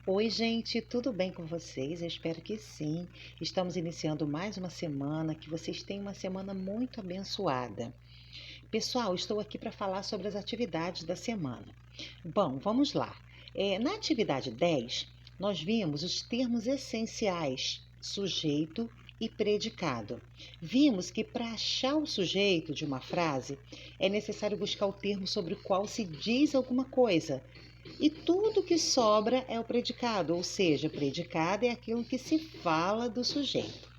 Oi, gente, tudo bem com vocês? Eu espero que sim. Estamos iniciando mais uma semana, que vocês tenham uma semana muito abençoada. Pessoal, estou aqui para falar sobre as atividades da semana. Bom, vamos lá. Na atividade 10, nós vimos os termos essenciais, sujeito e predicado. Vimos que para achar o sujeito de uma frase, é necessário buscar o termo sobre o qual se diz alguma coisa. E tudo que sobra é o predicado, ou seja, predicado é aquilo que se fala do sujeito.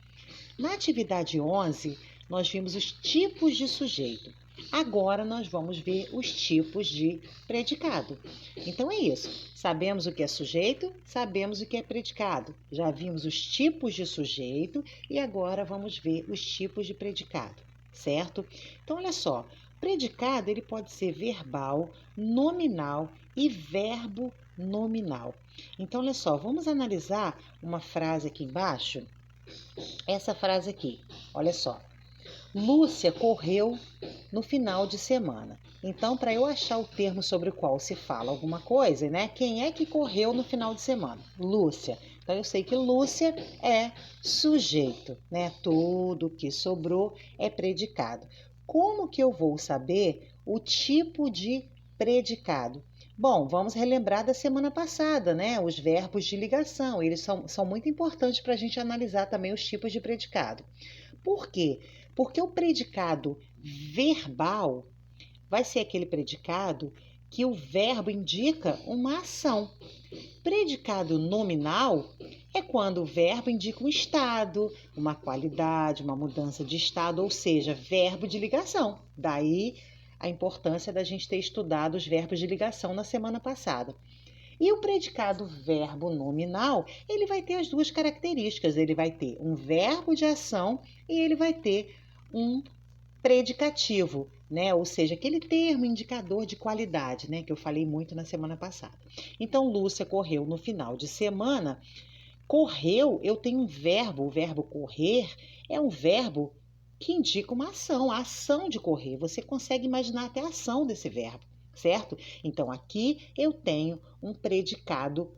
Na atividade 11, nós vimos os tipos de sujeito. Agora nós vamos ver os tipos de predicado. Então é isso. Sabemos o que é sujeito, sabemos o que é predicado. Já vimos os tipos de sujeito e agora vamos ver os tipos de predicado, certo? Então olha só, predicado ele pode ser verbal, nominal e verbo nominal. Então olha só, vamos analisar uma frase aqui embaixo. Essa frase aqui, olha só. Lúcia correu no final de semana. Então, para eu achar o termo sobre o qual se fala alguma coisa, né? Quem é que correu no final de semana? Lúcia. Então, eu sei que Lúcia é sujeito, né? Tudo que sobrou é predicado. Como que eu vou saber o tipo de predicado? Bom, vamos relembrar da semana passada, né? Os verbos de ligação, eles são muito importantes para a gente analisar também os tipos de predicado. Por quê? Porque o predicado verbal vai ser aquele predicado que o verbo indica uma ação. Predicado nominal é quando o verbo indica um estado, uma qualidade, uma mudança de estado, ou seja, verbo de ligação. Daí a importância da gente ter estudado os verbos de ligação na semana passada. E o predicado verbo nominal, ele vai ter as duas características. Ele vai ter um verbo de ação e ele vai ter um predicativo, né? Ou seja, aquele termo indicador de qualidade, né? Que eu falei muito na semana passada. Então, Lúcia correu no final de semana. Correu, eu tenho um verbo. O verbo correr é um verbo que indica uma ação, a ação de correr. Você consegue imaginar até a ação desse verbo, certo? Então, aqui eu tenho um predicado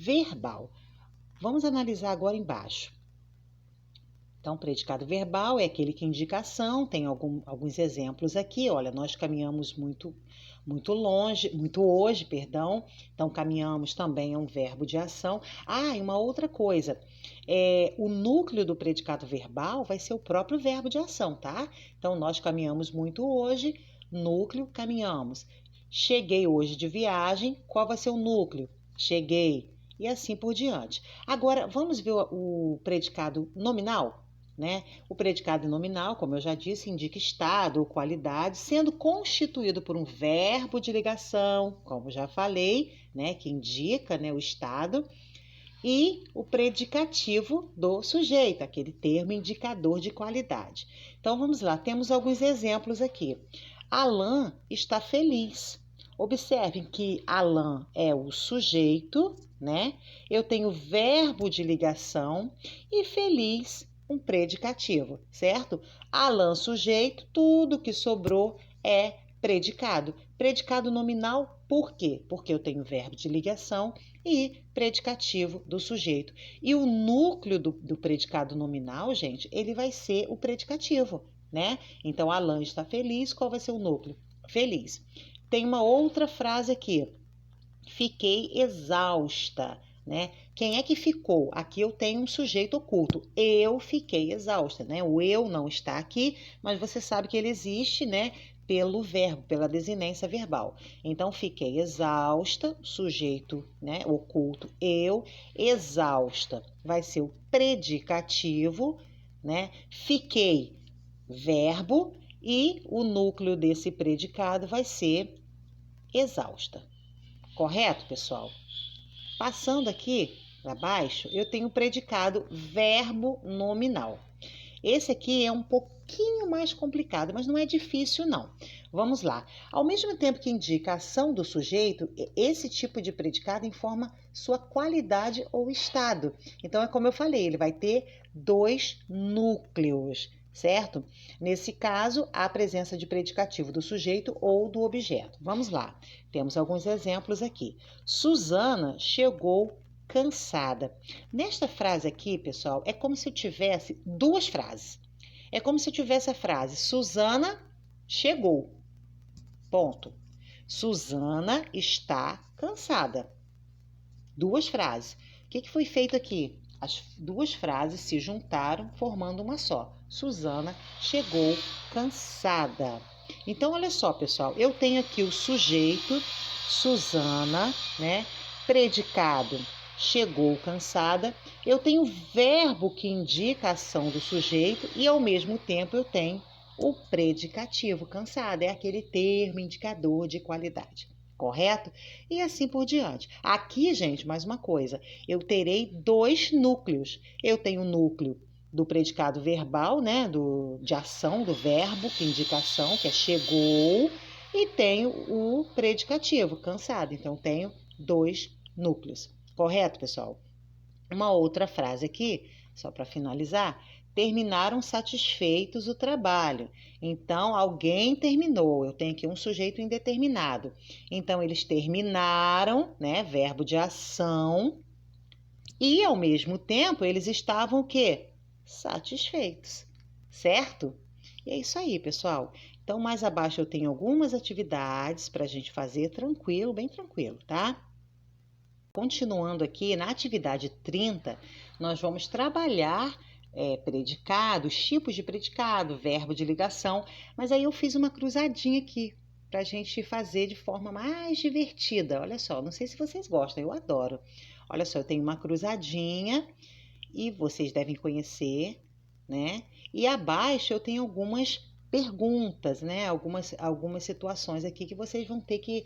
verbal. Vamos analisar agora embaixo. Então, predicado verbal é aquele que indica ação, tem alguns exemplos aqui. Olha, nós caminhamos muito longe, muito hoje, perdão. Então, caminhamos também é um verbo de ação. Ah, e uma outra coisa, o núcleo do predicado verbal vai ser o próprio verbo de ação, tá? Então, nós caminhamos muito hoje, núcleo, caminhamos. Cheguei hoje de viagem, qual vai ser o núcleo? Cheguei. E assim por diante. Agora, vamos ver o predicado nominal? Né? O predicado nominal, como eu já disse, indica estado ou qualidade, sendo constituído por um verbo de ligação, como já falei, né? Que indica, né, o estado, e o predicativo do sujeito, aquele termo indicador de qualidade. Então vamos lá, temos alguns exemplos aqui. Alain está feliz. Observem que Alain é o sujeito, né? Eu tenho verbo de ligação e feliz um predicativo, certo? Alain sujeito, tudo que sobrou é predicado. Predicado nominal, por quê? Porque eu tenho verbo de ligação e predicativo do sujeito. E o núcleo do predicado nominal, gente, ele vai ser o predicativo, né? Então, Alain está feliz, qual vai ser o núcleo? Feliz. Tem uma outra frase aqui. Fiquei exausta, né? Quem é que ficou? Aqui eu tenho um sujeito oculto. Eu fiquei exausta, né? O eu não está aqui, mas você sabe que ele existe, né? Pelo verbo, pela desinência verbal. Então, fiquei exausta, sujeito, né? Oculto, eu, exausta. Vai ser o predicativo, né? Fiquei, verbo, e o núcleo desse predicado vai ser exausta. Correto, pessoal? Passando aqui para baixo, eu tenho o predicado verbo nominal. Esse aqui é um pouquinho mais complicado, mas não é difícil, não. Vamos lá. Ao mesmo tempo que indica a ação do sujeito, esse tipo de predicado informa sua qualidade ou estado. Então, é como eu falei, ele vai ter dois núcleos, certo? Nesse caso, há a presença de predicativo do sujeito ou do objeto. Vamos lá. Temos alguns exemplos aqui. Susana chegou cansada. Nesta frase aqui, pessoal, é como se eu tivesse duas frases. É como se eu tivesse a frase: Susana chegou. Ponto. Susana está cansada. Duas frases. O que foi feito aqui? As duas frases se juntaram, formando uma só. Susana chegou cansada. Então, olha só, pessoal, eu tenho aqui o sujeito, Susana, né? Predicado, chegou cansada. Eu tenho o verbo que indica a ação do sujeito e, ao mesmo tempo, eu tenho o predicativo, cansada. É aquele termo indicador de qualidade. Correto? E assim por diante. Aqui, gente, mais uma coisa, eu terei dois núcleos. Eu tenho o núcleo do predicado verbal, né, de ação, do verbo, que indicação, que é chegou, e tenho o predicativo, cansado. Então, tenho dois núcleos. Correto, pessoal? Uma outra frase aqui, só para finalizar: terminaram satisfeitos o trabalho. Então, alguém terminou. Eu tenho aqui um sujeito indeterminado. Então, eles terminaram, né? Verbo de ação. E, ao mesmo tempo, eles estavam o quê? Satisfeitos. Certo? E é isso aí, pessoal. Então, mais abaixo eu tenho algumas atividades para a gente fazer tranquilo, bem tranquilo, tá? Continuando aqui, na atividade 30, nós vamos trabalhar predicados, tipos de predicado, verbo de ligação, mas aí eu fiz uma cruzadinha aqui para a gente fazer de forma mais divertida. Olha só, não sei se vocês gostam, eu adoro. Olha só, eu tenho uma cruzadinha e vocês devem conhecer, né? E abaixo eu tenho algumas perguntas, né? Algumas situações aqui que vocês vão ter que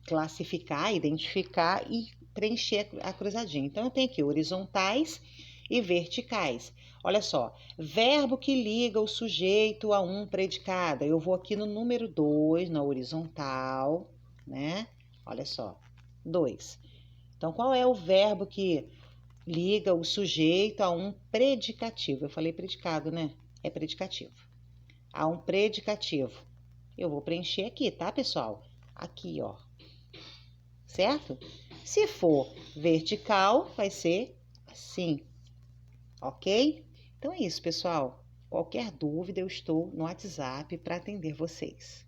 classificar, identificar e preencher a cruzadinha. Então, eu tenho aqui horizontais e verticais. Olha só, verbo que liga o sujeito a um predicado. Eu vou aqui no número 2, na horizontal, né? Olha só, 2. Então, qual é o verbo que liga o sujeito a um predicativo? Eu falei predicado, né? É predicativo. A um predicativo. Eu vou preencher aqui, tá, pessoal? Aqui, ó. Certo? Se for vertical, vai ser assim, ok? Então é isso, pessoal. Qualquer dúvida, eu estou no WhatsApp para atender vocês.